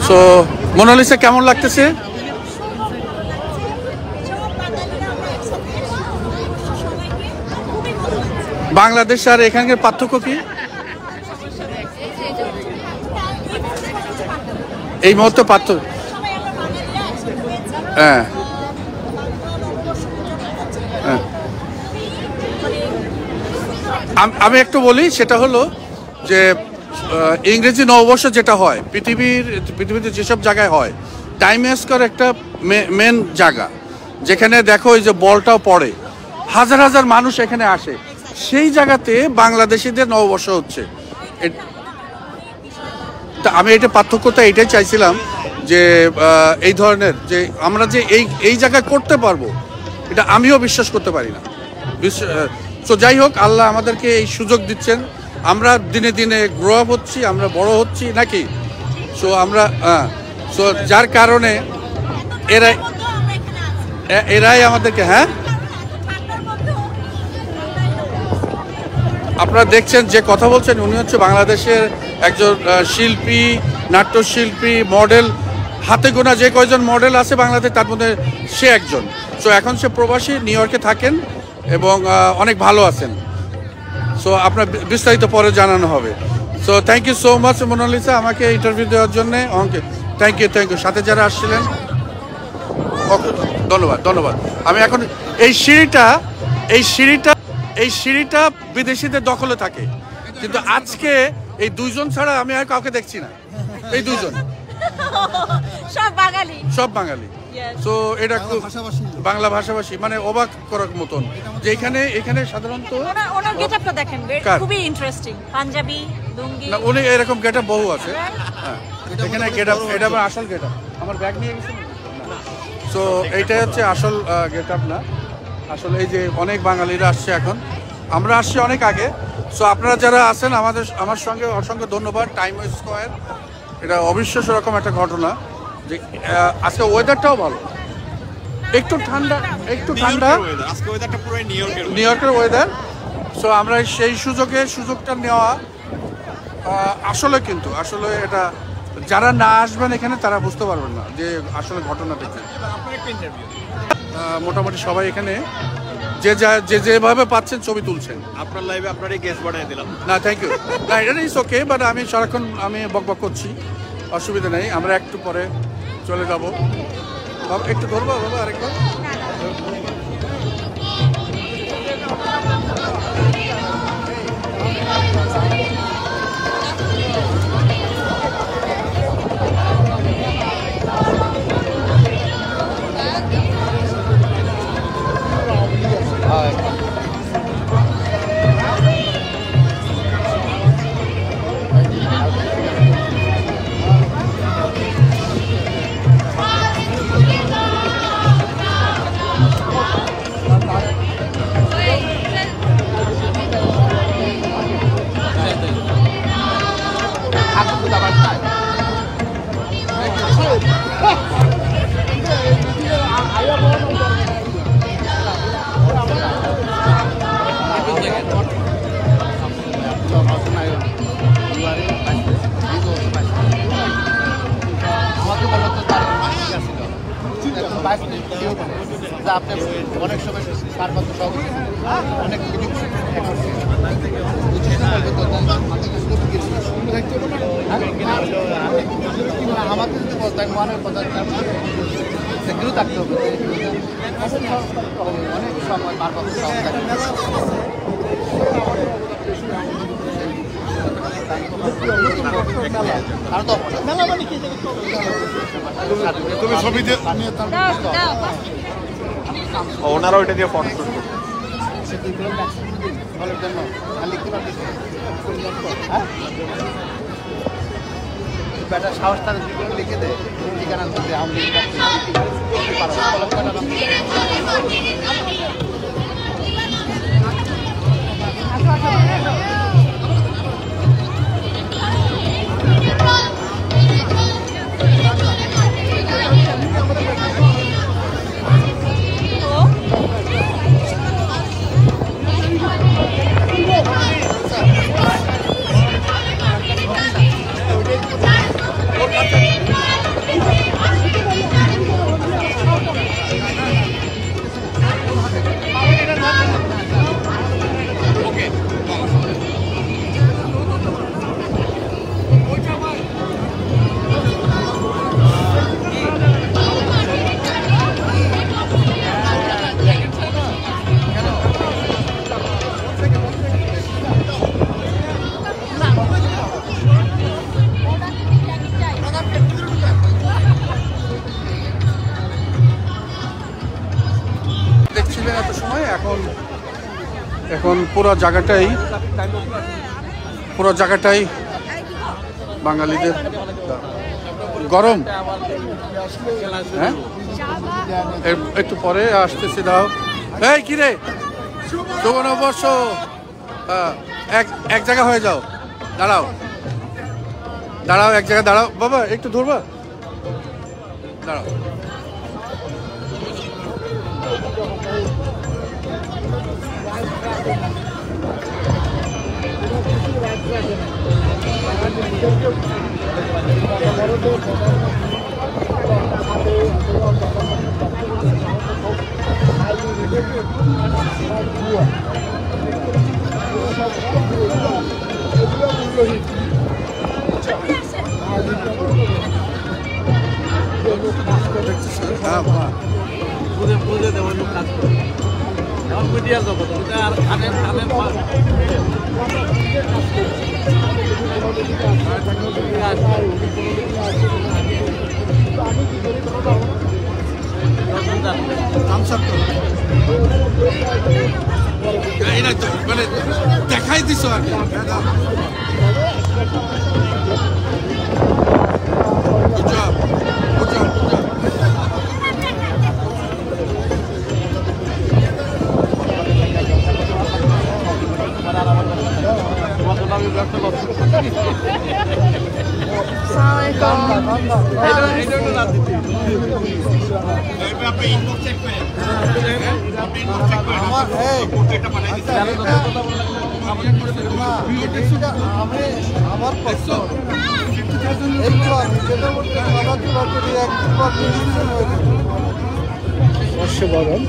So Mona Lisa কেমন লাগতেছে? বাংলাদেশ আর এখানকার পার্থক্য কি এই মুহূর্তে? পার্থক্য হ্যাঁ আমি একটু বলি, সেটা হলো যে ইংরেজি নববর্ষ যেটা হয় পৃথিবীতে যেসব জায়গায় হয়, টাইম স্কোয়ার একটা মেন জায়গা, যেখানে দেখো এই যে বলটাও পড়ে, হাজার হাজার মানুষ এখানে আসে, সেই জায়গাতে বাংলাদেশিদের নববর্ষ হচ্ছে। তা আমি এটা পার্থক্যটা এটাই চাইছিলাম যে এই ধরনের যে আমরা যে এই জায়গায় করতে পারবো, এটা আমিও বিশ্বাস করতে পারি না। তো যাই হোক, আল্লাহ আমাদেরকে এই সুযোগ দিচ্ছেন, আমরা দিনে দিনে গ্রো আপ হচ্ছি, আমরা বড় হচ্ছি নাকি। সো আমরা সো যার কারণে এরাই আমাদেরকে আপনারা দেখছেন যে কথা বলছেন, উনি হচ্ছে বাংলাদেশের একজন শিল্পী, নাট্যশিল্পী, মডেল। হাতে গোনা যে কয়জন মডেল আছে বাংলাদেশ, তার মধ্যে সে একজন। সো এখন সে প্রবাসী, নিউ ইয়র্কে থাকেন এবং অনেক ভালো আছেন। সো আপনার বিস্তারিত পরে জানানো হবে। So thank you so much Monalisa আমাকে ইন্টারভিউ দেওয়ার জন্য। Thank you. সাথে যারা আসছিলেন ধন্যবাদ। আমি এখন এই সিঁড়িটা বিদেশিদের দখলে থাকে, কিন্তু আজকে এই দুইজন ছাড়া আমি আর কাউকে দেখছি না। এই দুইজন সব বাঙালি। সো এটা বাংলা ভাষাভাষী, মানে অবাক করার মতন যে এখানে সাধারণত খুবই ইন্টারেস্টিং পাঞ্জাবি লুঙ্গি, না উনি এরকম গেটআপ বহু আছে। হ্যাঁ, এখানে গেটআপ, এটা আমার আসল গেটআপ। আমার ব্যাগ নিয়ে গেছেন। সো এইটাই হচ্ছে আসল গেটআপ না, আসলে এই যে অনেক বাঙালিরা আসছে এখন, আমরা আসছি অনেক আগে। সো আপনারা যারা আছেন আমার সঙ্গে অসংখ্য ধন্যবাদ। টাইম স্কোয়ার এটা অবিশ্বাস্য রকম একটা ঘটনা যে আজকে ওয়েদারটাও ভালো, একটু ঠান্ডা আজকে ওয়েদারটা পুরো নিউ ইয়র্কের ওয়েদার। সো আমরা সেই সুযোগটা নেওয়া আসলে এটা যারা না আসবেন এখানে তারা বুঝতে পারবেন না যে আসলে ঘটনাটা কি। মোটামুটি সবাই এখানে যেভাবে পাচ্ছেন ছবি তুলছেন। আপনার লাইভে আপনারই গেস্ট বানিয়ে দিলাম। না থ্যাংক ইউ। না এটা ইজ ওকে, বাট আমি সারাক্ষণ বকবক করছি, অসুবিধা নেই। আমরা একটু পরে চলে যাবো। একটু ধরবো বাবা আরেকবার। আপনি অনেক সময় পার্বত্য সহ অনেক আমাদের যদি বলতেন মনের কথা সেগুলো থাকতে হবে। অনেক সময় পার্বত্য সহ তুমি ছবি ওনারা ওইটা দিয়ে ফটো শুট বেটা সাহস তাদের লিখে দেয় ঠিকানা এখন পুরো জায়গাটাই বাঙালিদের। গরম, হ্যাঁ একটু পরে আসতেছি। দাও এই কি রে, 54 বর্ষ, এক জায়গা হয়ে যাও, দাঁড়াও এক জায়গায় দাঁড়াও বাবা, একটু ধরবা, দাঁড়াও। মানে দেখাই দিছ আর কি। বর্ষবরণ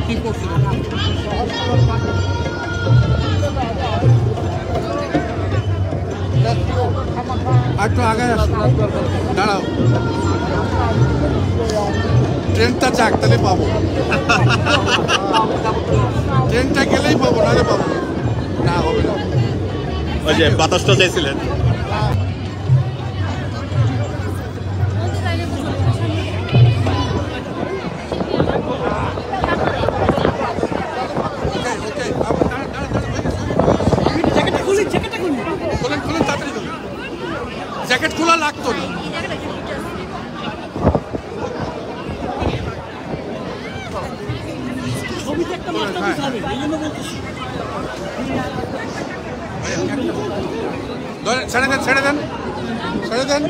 কি করছিল একটু আগে দাঁড়াও, ট্রেনটা যাক তাহলে পাবো, ট্রেনটা গেলেই পাবো, নাহলে পাবো না, হবে না। ওই যে বাতাসটা চাইছিলেন। জ্যাকেট খোলা লাগতো না। ছেড়ে দেন ছেড়ে দেন ছেড়ে দেন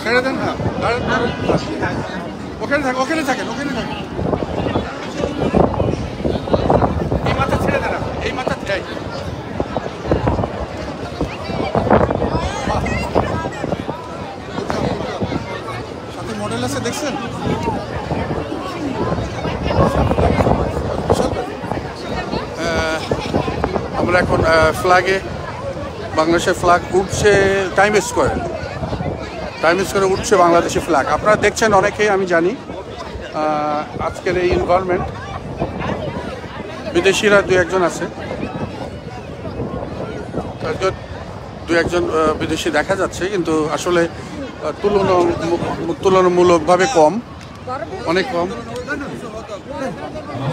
ছেড়ে দেন, হ্যাঁ ওখানে থাকেন ওখানে থাকেন ওখানে থাকেন। এই মাথা ছেড়ে দেন, এই মাথা দেয়। সাথে মডেল আছে দেখছেন? আমরা এখন ফ্ল্যাগে, বাংলাদেশের ফ্ল্যাগ উঠছে টাইম স্কোয়ারে উঠছে বাংলাদেশের ফ্ল্যাগ। আপনারা দেখছেন অনেকেই, আমি জানি আজকের এই এনভায়রনমেন্ট। বিদেশিরা দু একজন আছে, দু একজন বিদেশি দেখা যাচ্ছে, কিন্তু আসলে তুলনামূলকভাবে কম, অনেক কম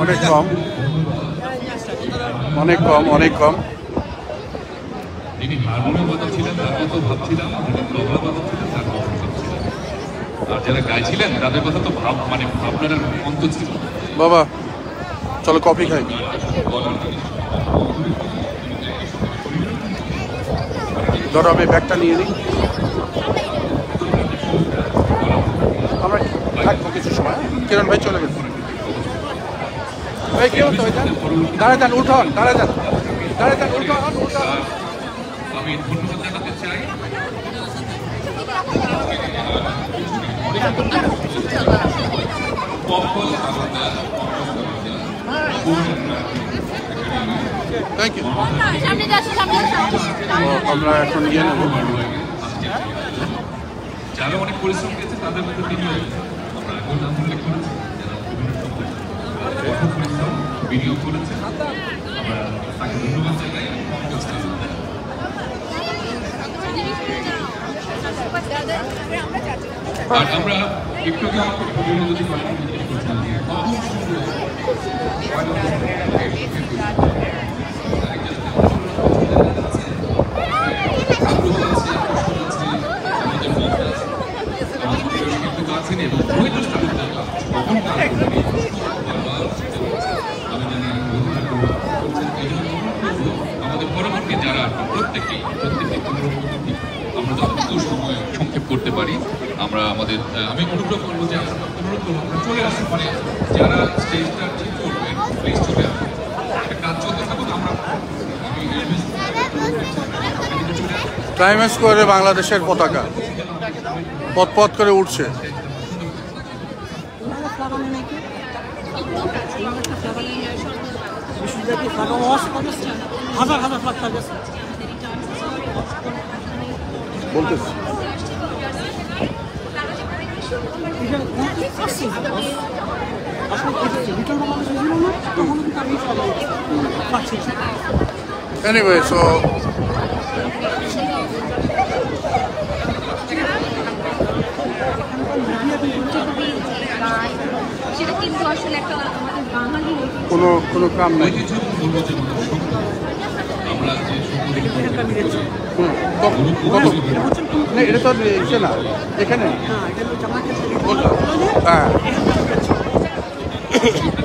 অনেক কম অনেক কম অনেক কম। যিনি হারমোনিয়াম বাজাচ্ছিলেন তার কথা ভাবছিলাম, যিনি তবলা বাজাচ্ছিলেন তার কথা ভাবছিলাম, আর যারা গাইছিলেন তাদের কথা তো ভাবনার অন্ত ছিল। বাবা চলো কফি খাই। ধরো আমি ব্যাগটা নিয়ে নিই, আমরা থাকবো কিছু সময়। কিরণ ভাই চলে গেছে। ভাই কি হতো? দাঁড়ায় যান, উঠন, দাঁড়ায় যান, দাঁড়ায় যান, উঠন। আমি ধন্যবাদ জানাতে চাই থ্যাংক ইউ। আমরা এখন ইয়ে নেব, যারা অনেক পরিশ্রম করেছে তাদের মধ্যে তিনিও আমরা আগেও নাম উল্লেখ করেছি, যারা বিভিন্ন সময় কঠোর পরিশ্রম বিনিয়োগ করেছে, আমরা তাকে ধন্যবাদ জানাই। আর আমরা একটু যদি আমাদের পরবর্তী যারা প্রত্যেকেই আমরা যতটুকু সময় সংক্ষেপ করতে পারি আমরা আমাদের আমি অনুরোধ করবো যে অনুরোধ করবো চলে আসুন, মানে যারা স্টেজটা ঠিক করবেন প্লিজ চলে আসুন, একটা কাজ চলতে থাকুন। আমরা টাইম স্কোয়ারে বাংলাদেশের পতাকা পথ পথ করে উঠছে। হাজার হাজার ফ্ল্যাগ থাকবে বলতেছি anyway, so সেটা কিন্তু আসলে একটা আমাদের বাঙালি কোনো কাম নাই। আমরা যে এটা তো ইসে না এখানে, হ্যাঁ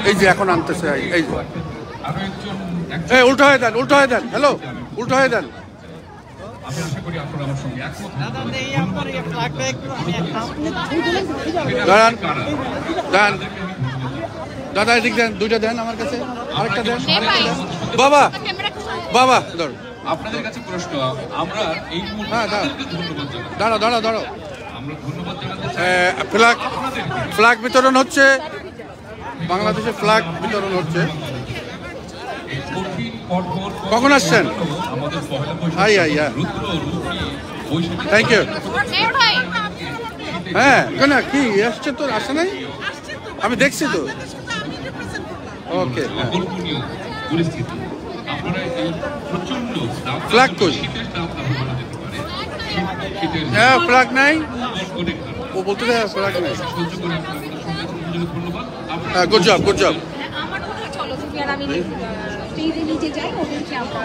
এই যে এখন আনতেছে, এই যে এই উল্টো হয়ে দেন, উল্টো হয়ে দেন, হ্যালো উল্টো হয়ে দেন। আমি আশা করি আপনারা আমার সঙ্গে একমত। দাঁড়ান দাঁড়ান দাদা, এদিক দেন, দুইটা দেন আমার কাছে, আরেকটা দেন। বাবা বাবা ধরো, আপনাদের কাছে প্রশ্ন, আমরা এই মুহূর্তে হ্যাঁ তাদেরকে ধন্যবাদ জানাই। দাঁড়াও দাঁড়াও দাঁড়াও, আমরা ধন্যবাদ জানাতে চাই ফ্ল্যাগ বিতরণ হচ্ছে, বাংলাদেশের ফ্ল্যাগ বিতরণ হচ্ছে। কখন আসছেন? Hi hi thank you. হ্যাঁ কেন কি আসছে তো, আসে নাই, আমি দেখছি তো। ওকে পরিস্থিতি আপনারা এই প্রচন্ড ফ্ল্যাগ কই? হ্যাঁ ফ্ল্যাগ নাই, ও বলতে দেয় ফ্ল্যাগ নাই। হ্যাঁ গুড জব গুড জব।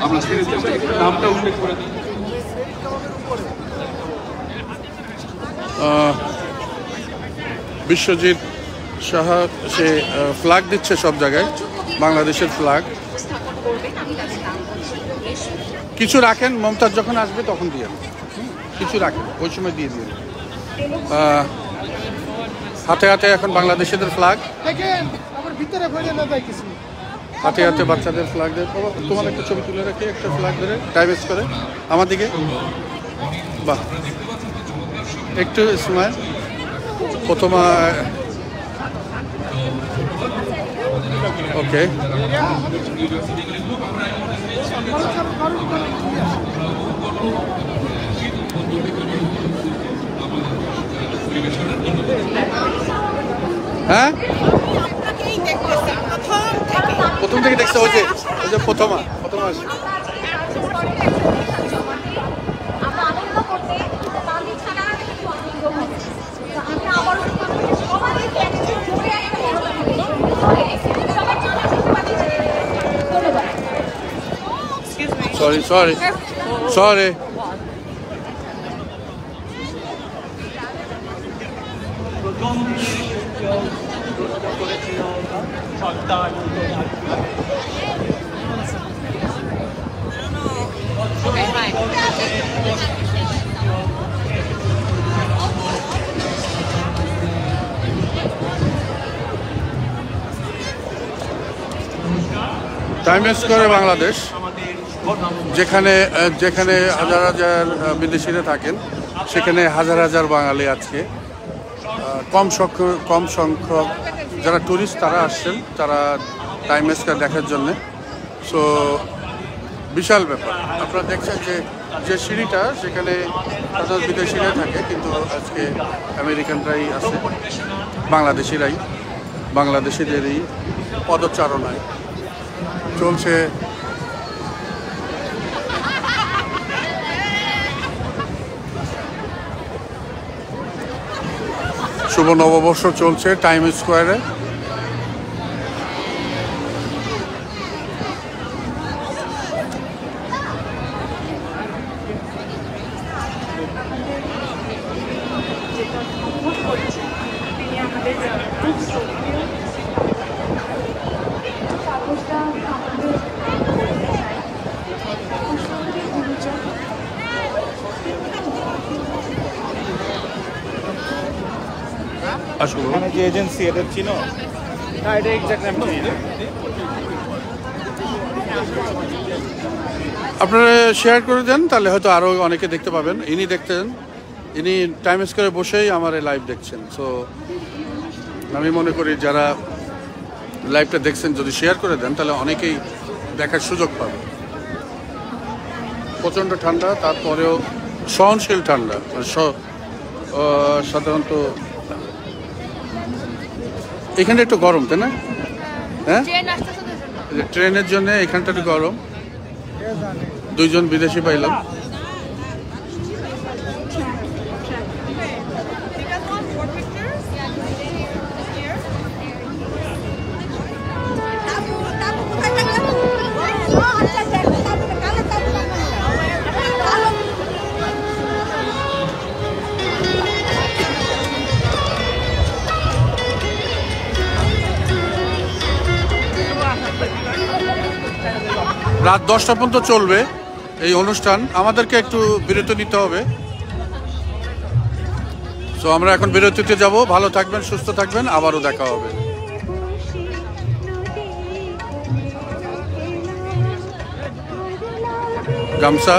আমরা নামটা উল্লেখ করে দিই। বিশ্বজিৎ সাহা সে ফ্ল্যাগ দিচ্ছে সব জায়গায়, বাংলাদেশের ফ্ল্যাগ। কিছু রাখেন, মমতাজ যখন আসবে তখন দিয়ে কিছু রাখেন, ওই সময় দিয়ে দিন। হাতে হাতে এখন বাংলাদেশিদের ফ্ল্যাগ, হাতে হাতে বাচ্চাদের ফ্ল্যাগ দেয়। তোমার একটা ছবি তুলে রাখি, একটা ফ্ল্যাগ ধরে টাইম করে আমার দিকে, বাহ একটু স্মাইল। প্রথমা ওকে, হ্যাঁ প্রথম থেকে দেখছে, ওই যে প্রথমা আসে। Sorry. টাইম স্কোয়ারে বাংলাদেশ, যেখানে হাজার হাজার বিদেশিরা থাকেন, সেখানে হাজার হাজার বাঙালি আজকে, কম সংখ্যক যারা টুরিস্ট তারা আসছেন, তারা টাইম স্কোয়ার দেখার জন্যে। সো বিশাল ব্যাপার, আপনারা দেখছেন যে যে সিঁড়িটা সেখানে সাধারণত বিদেশিরাই থাকে, কিন্তু আজকে আমেরিকানরাই আছে, বাংলাদেশিদেরই পদচারণায় চলছে শুভ নববর্ষ চলছে টাইম স্কোয়ারে। এখানে যে এজেন্সি এটা চিনো? না, এটা এক্স্যাক্ট আমি চিনি না। আপনারা শেয়ার করে দেন, তাহলে হয়তো আরও অনেকে দেখতে পাবেন। ইনি টাইম স্কোয়ারে বসেই আমার এই লাইভ দেখছেন। সো আমি মনে করি যারা লাইভটা দেখছেন যদি শেয়ার করে দেন তাহলে অনেকেই দেখার সুযোগ পাবে। প্রচণ্ড ঠান্ডা, তারপরেও সহনশীল ঠান্ডা। সাধারণত এখানে একটু গরম, তাই না? হ্যাঁ, ট্রেনের জন্য এখানটা একটু গরম। 2 জন বিদেশি পাইলাম। রাত 10টা পর্যন্ত চলবে এই অনুষ্ঠান। আমাদেরকে একটু বিরতি নিতে হবে। সো আমরা এখন বিরতিতে যাব। ভালো থাকবেন, সুস্থ থাকবেন, আবারও দেখা হবে। গামছা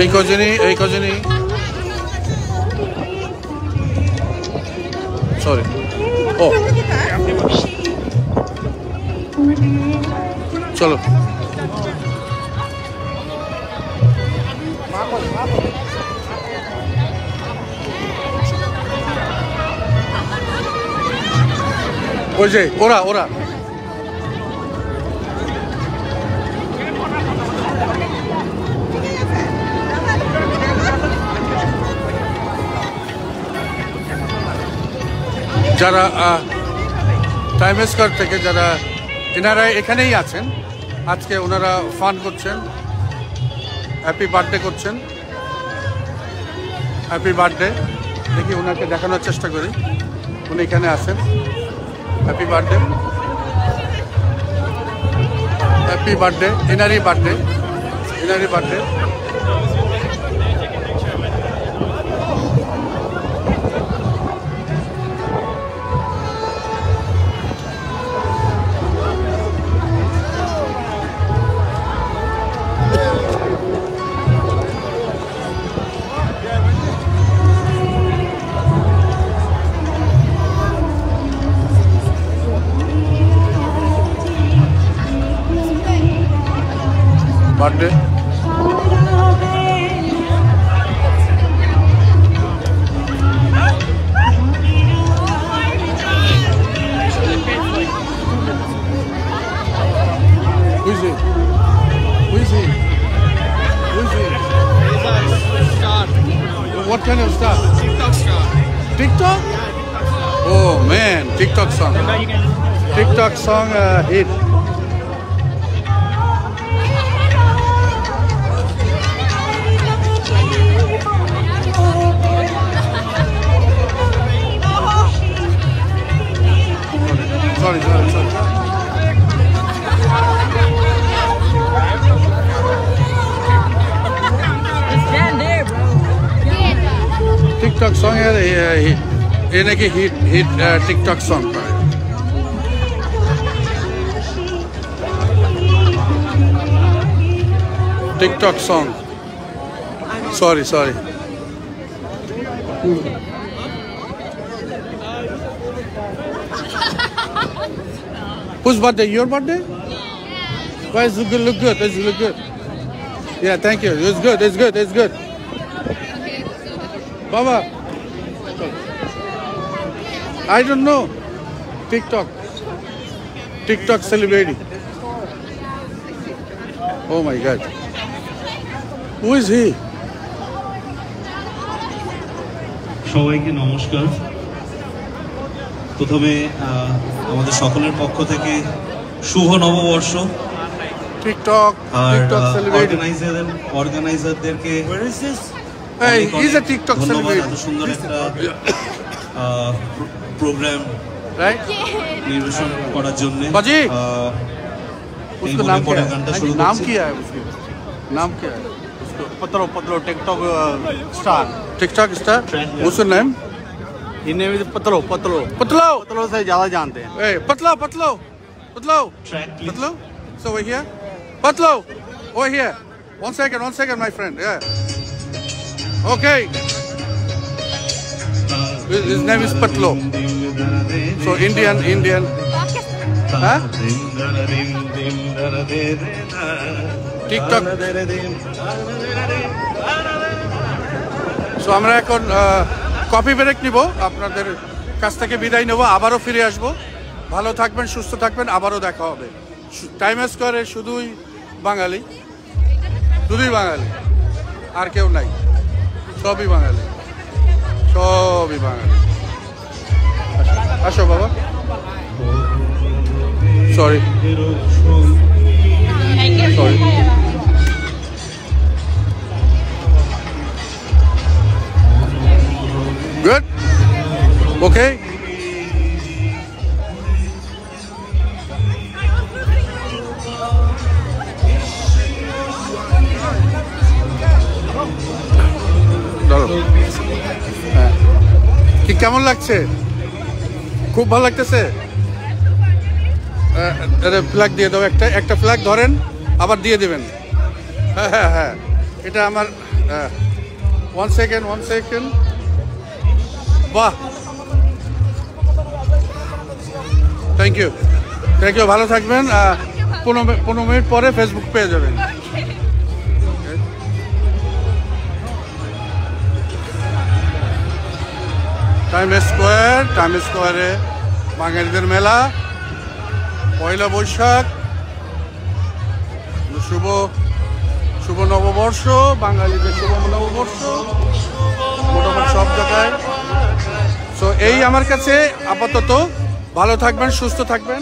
এই কজনই সরি ও চলো ওই যে ওরা যারা টাইম স্কোয়ার থেকে এনারা এখানেই আছেন। আজকে ওনারা ফান করছেন, হ্যাপি বার্থডে করছেন। হ্যাপি বার্থডে, দেখি ওনাকে দেখানোর চেষ্টা করি। উনি এখানে আছেন। হ্যাপি বার্থডে, হ্যাপি বার্থডে, এনারই birthday. Birthday. Who is he? He's a star. What kind of star? TikTok star. TikTok? Oh man, TikTok song. TikTok song hit. Sorry. Stand there, bro. TikTok song ये ना कि hit TikTok song पर TikTok song. Sorry. Whose birthday? Your birthday? Why is it good? Look good. Does it look good? Yeah, thank you. It's good. It's good. It's good. Baba. I don't know. TikTok celebrity. Oh my God. Who is he? সবাইকে নমস্কার। প্রথমে আমাদের সকলের পক্ষ থেকে শুভ নববর্ষ। TikTok celebrity. অর্গানাইজারদেরকে Hey, he's a TikTok celebrity. এত সুন্দর একটা প্রোগ্রাম Right? নির্বাচন করার জন্য। बाजी। उसका नाम क्या है? नाम क्या है उसके? नाम क्या है? Patlo TikTok star. TikTok star? What's your name? His name is Patlo. Patlo से ज्यादा जानते हैं। Hey, Patlo. So we're here. Patlo, over here. One second, my friend. Yeah. Okay. His name is Patlo. So Indian. Huh? TikTok. So আমরা এখন coffee break নিব, আপনাদের কাছ থেকে বিদায় নেব, আবারও ফিরে আসব। ভালো থাকবেন, সুস্থ থাকবেন, আবারও দেখা হবে। টাইম স্কয়ারে শুধুই বাঙালি, আর কেউ নাই, সবই বাঙালি। আসো বাবা। সরি। Good? Okay? কি কেমন লাগছে? খুব ভালো লাগতেছে। ফ্ল্যাগ দিয়ে দাও, একটা ফ্ল্যাগ ধরেন, আবার দিয়ে দেবেন। হ্যাঁ, এটা আমার। 1 সেকেন্ড। বাহ, থ্যাংক ইউ, ভালো থাকবেন। 15 মিনিট পরে ফেসবুক পেয়ে যাবেন। টাইম স্কোয়ারে বাঙালিদের মেলা, পয়লা বৈশাখ, শুভ নববর্ষ, বাঙালিদের শুভ নববর্ষ, মোটামুটি সব জায়গায়। তো এই আমার কাছে আপাতত। ভালো থাকবেন, সুস্থ থাকবেন।